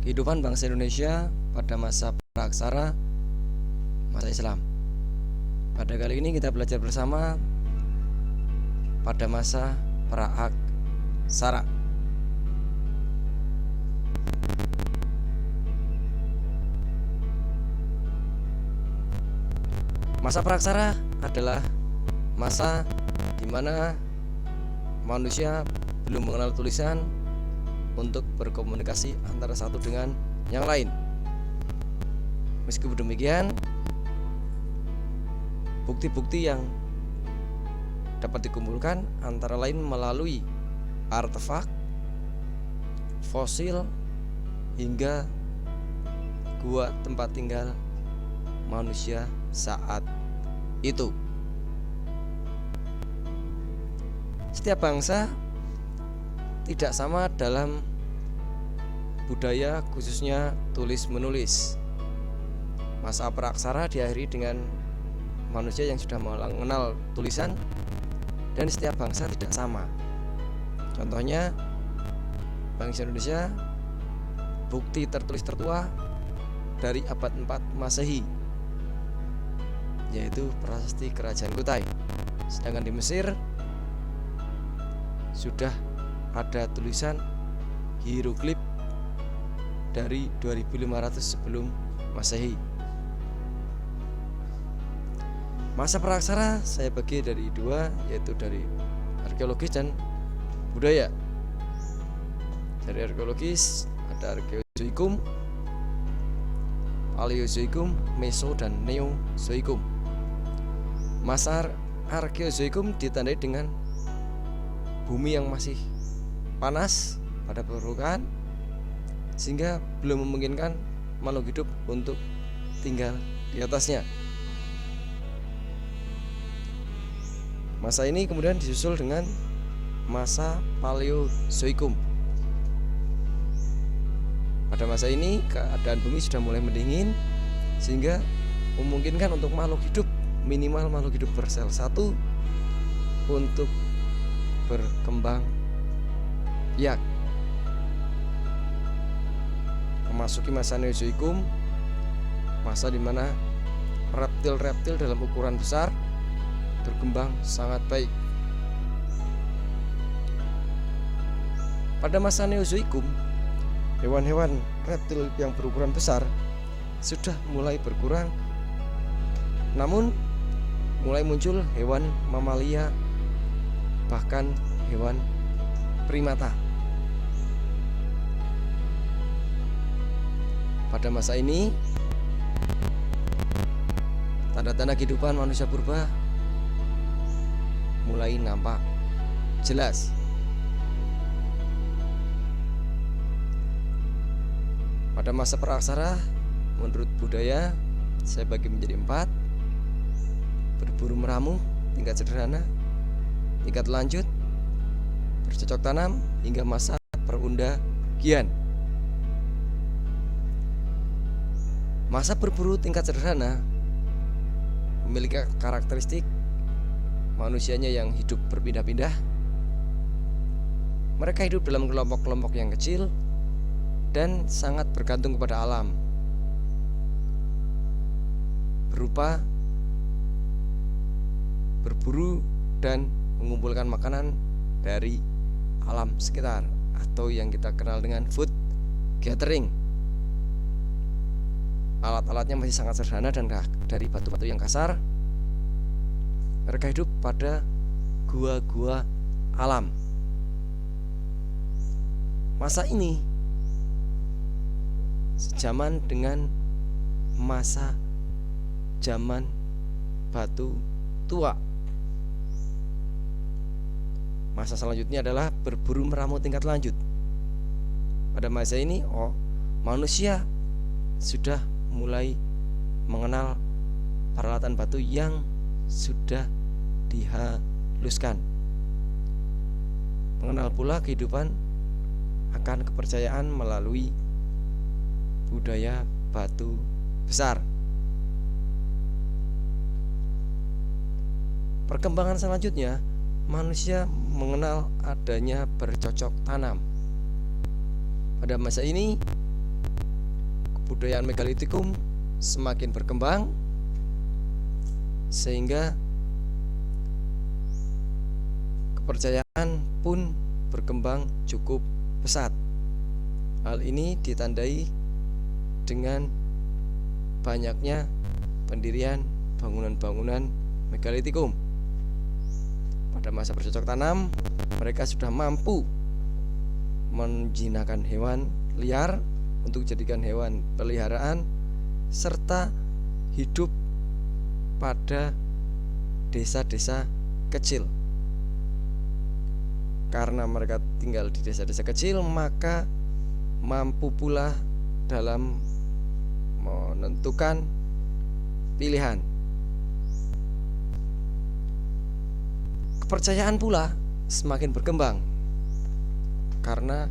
Kehidupan bangsa Indonesia pada masa praaksara, masa Islam. Pada kali ini kita belajar bersama pada masa praaksara. Masa praaksara adalah masa di mana manusia belum mengenal tulisan untuk berkomunikasi antara satu dengan yang lain. Meskipun demikian, bukti-bukti yang dapat dikumpulkan antara lain melalui artefak, fosil, hingga gua tempat tinggal manusia saat itu. Setiap bangsa tidak sama dalam budaya, khususnya tulis-menulis. Masa praaksara diakhiri dengan manusia yang sudah mengenal tulisan, dan setiap bangsa tidak sama. Contohnya, bangsa Indonesia bukti tertulis tertua dari abad 4 Masehi, yaitu prasasti Kerajaan Kutai. Sedangkan di Mesir sudah ada tulisan hieroglif dari 2500 sebelum Masehi. Masa praaksara saya bagi dari dua, yaitu dari arkeologis dan budaya. Dari arkeologis ada arkeozoikum, paleozoikum, meso dan neozoikum. Masa arkeozoikum ditandai dengan bumi yang masih panas pada permukaan, sehingga belum memungkinkan makhluk hidup untuk tinggal di atasnya. Masa ini kemudian disusul dengan masa paleozoikum. Pada masa ini keadaan bumi sudah mulai mendingin, sehingga memungkinkan untuk makhluk hidup, minimal makhluk hidup bersel satu, untuk berkembang biak. Memasuki masa Neozoikum, masa di mana reptil-reptil dalam ukuran besar berkembang sangat baik. Pada masa Neozoikum, hewan-hewan reptil yang berukuran besar sudah mulai berkurang, namun mulai muncul hewan mamalia, bahkan hewan primata. Pada masa ini, tanda-tanda kehidupan manusia purba mulai nampak jelas. Pada masa praaksara, menurut budaya saya bagi menjadi 4: berburu meramu tingkat sederhana, tingkat lanjut, bercocok tanam, hingga masa perundagian. Masa berburu tingkat sederhana memiliki karakteristik manusianya yang hidup berpindah-pindah. Mereka hidup dalam kelompok-kelompok yang kecil dan sangat bergantung kepada alam, berupa berburu dan mengumpulkan makanan dari alam sekitar, atau yang kita kenal dengan food gathering. Alat-alatnya masih sangat sederhana dan dari batu-batu yang kasar. Mereka hidup pada gua-gua alam. Masa ini sejaman dengan masa zaman batu tua. Masa selanjutnya adalah berburu meramu tingkat lanjut. Pada masa ini, manusia sudah mulai mengenal peralatan batu yang sudah dihaluskan. Mengenal pula kehidupan akan kepercayaan melalui budaya batu besar. Perkembangan selanjutnya, manusia mengenal adanya bercocok tanam. Pada masa ini, kebudayaan megalitikum semakin berkembang sehingga kepercayaan pun berkembang cukup pesat. Hal ini ditandai dengan banyaknya pendirian bangunan-bangunan megalitikum. Pada masa bercocok tanam, mereka sudah mampu menjinakkan hewan liar untuk dijadikan hewan peliharaan serta hidup pada desa-desa kecil. Karena mereka tinggal di desa-desa kecil, maka mampu pula dalam menentukan pilihan. Kepercayaan pula semakin berkembang karena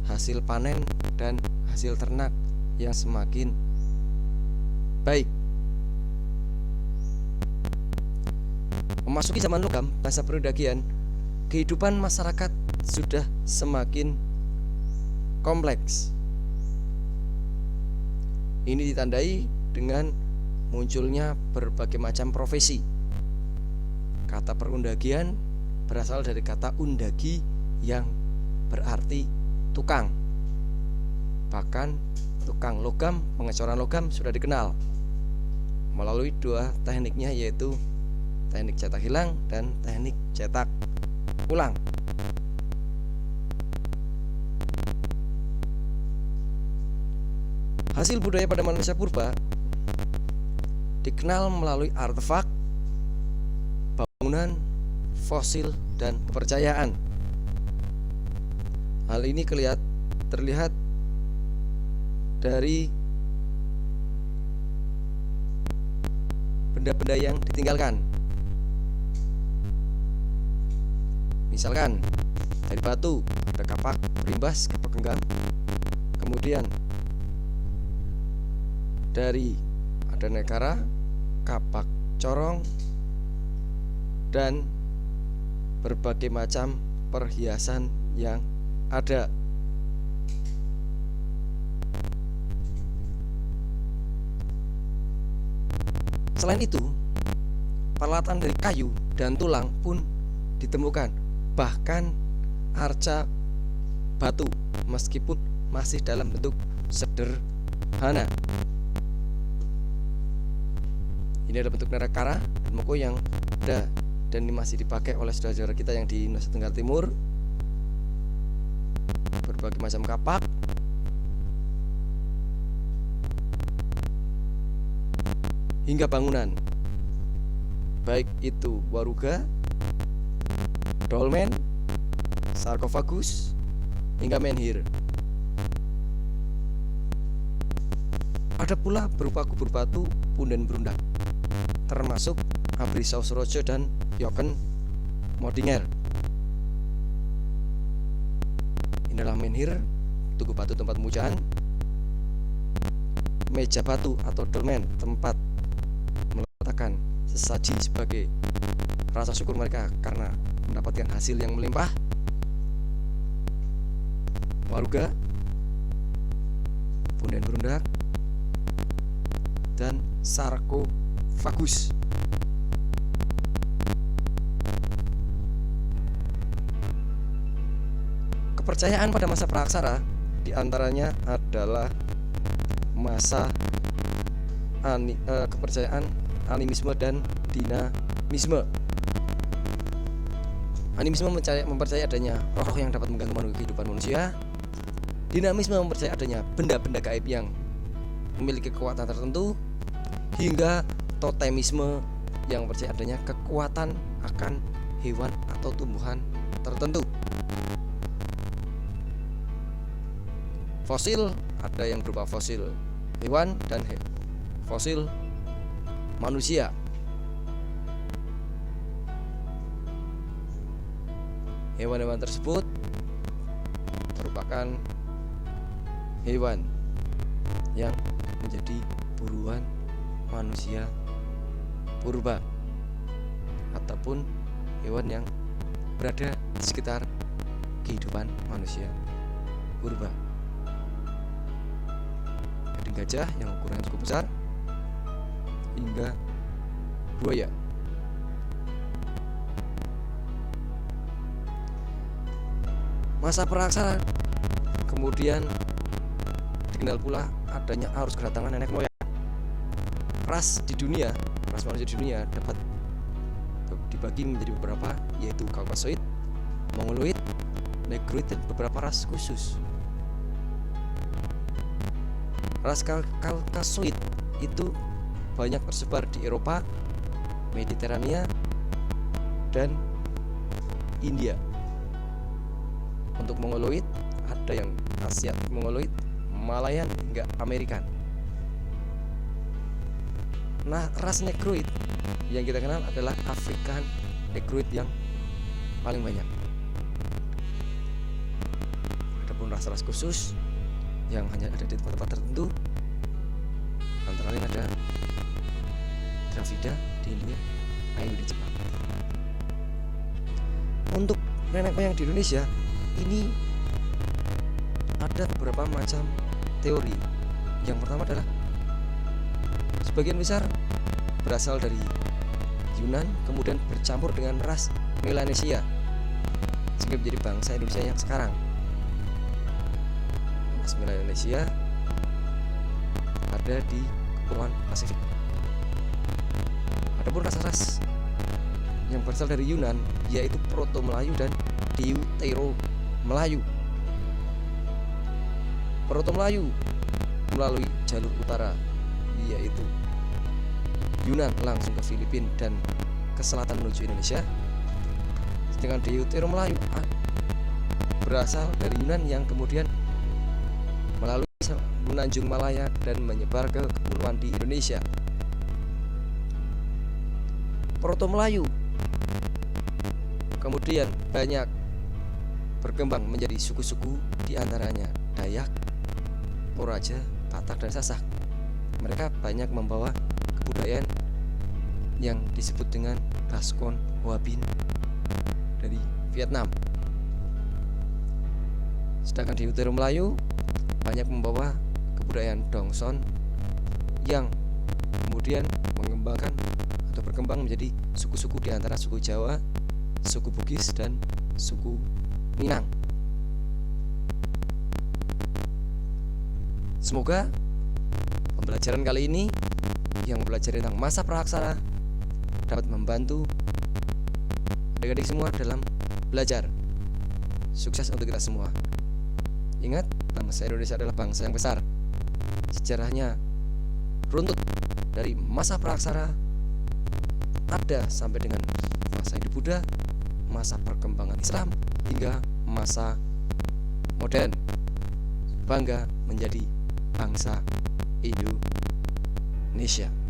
hasil panen dan hasil ternak yang semakin baik. Memasuki zaman logam, masa perundagian, kehidupan masyarakat sudah semakin kompleks. Ini ditandai dengan munculnya berbagai macam profesi. Kata perundagian berasal dari kata undagi yang berarti tukang. Bahkan tukang logam, pengecoran logam sudah dikenal melalui dua tekniknya, yaitu teknik cetak hilang dan teknik cetak ulang. Hasil budaya pada manusia purba dikenal melalui artefak, bangunan, fosil, dan kepercayaan. Hal ini terlihat dari benda-benda yang ditinggalkan. Misalkan dari batu ada kapak berimbas, kapak genggam. Kemudian dari ada nekara, kapak corong, dan berbagai macam perhiasan yang ada. Selain itu, peralatan dari kayu dan tulang pun ditemukan, bahkan arca batu meskipun masih dalam bentuk sederhana. Ini adalah bentuk nekara dan moko yang ada dan ini masih dipakai oleh saudara-saudara kita yang di Nusa Tenggara Timur. Berbagai macam kapak, hingga bangunan, baik itu waruga, dolmen, sarkofagus, hingga menhir. Ada pula berupa kubur batu, punden berundak, termasuk Abri Sausrojo dan Yoken Modinger. Inilah menhir, tugu batu tempat pemujaan, meja batu atau dolmen tempat meletakkan sesaji sebagai rasa syukur mereka karena mendapatkan hasil yang melimpah, waruga, punden berundak, dan sarkofagus. Kepercayaan pada masa praaksara diantaranya adalah masa kepercayaan animisme dan dinamisme. Animisme mempercayai adanya roh yang dapat mengganggu kehidupan manusia. Dinamisme mempercayai adanya benda-benda gaib yang memiliki kekuatan tertentu, hingga totemisme yang mempercayai adanya kekuatan akan hewan atau tumbuhan tertentu. Fosil ada yang berupa fosil hewan dan fosil manusia. Hewan-hewan tersebut merupakan hewan yang menjadi buruan manusia purba ataupun hewan yang berada di sekitar kehidupan manusia purba. Jadi gajah yang ukurannya cukup besar hingga buaya. Masa Praksara kemudian dikenal pula adanya arus kedatangan nenek moyang. Ras di dunia, ras manusia di dunia dapat dibagi menjadi beberapa, yaitu Kaukasoid, Mongoloid, Negroid, dan beberapa ras khusus. Ras Kaukasoid itu banyak tersebar di Eropa, Mediterania, dan India. Untuk Mongoloid ada yang Asia Mongoloid, Malayan, hingga Amerikan. Nah, ras Negroid yang kita kenal adalah African Negroid yang paling banyak. Adapun ras-ras khusus yang hanya ada di tempat-tempat tertentu, antara lain ada Dravida di India, Ainu di Jepang. Untuk nenek moyang di Indonesia ini ada beberapa macam teori. Yang pertama adalah sebagian besar berasal dari Yunan, kemudian bercampur dengan ras Melanesia sehingga menjadi bangsa Indonesia yang sekarang. Ras Melanesia ada di Kepulauan Pasifik. Adapun ras-ras yang berasal dari Yunan yaitu Proto Melayu dan Deutero Melayu. Proto Melayu melalui jalur utara yaitu Yunan langsung ke Filipina dan ke selatan menuju Indonesia. Sedangkan Deutero Melayu berasal dari Yunan yang kemudian melalui Semenanjung Malaya dan menyebar ke kepulauan di Indonesia. Proto Melayu kemudian banyak berkembang menjadi suku-suku, di antaranya Dayak, Toraja, Batak, dan Sasak. Mereka banyak membawa kebudayaan yang disebut dengan Baskon Hoabin dari Vietnam. Sedangkan di Deutero Melayu banyak membawa kebudayaan Dongson yang kemudian mengembangkan atau berkembang menjadi suku-suku di antara suku Jawa, suku Bugis, dan suku Minang. Semoga pembelajaran kali ini yang mempelajari tentang masa Praksara dapat membantu adik-adik semua dalam belajar. Sukses untuk kita semua. Ingat, bangsa Indonesia adalah bangsa yang besar. Sejarahnya runtut dari masa Praksara ada sampai dengan masa Hindu Buddha, masa perkembangan Islam, hingga masa modern. Bangga menjadi bangsa Indonesia.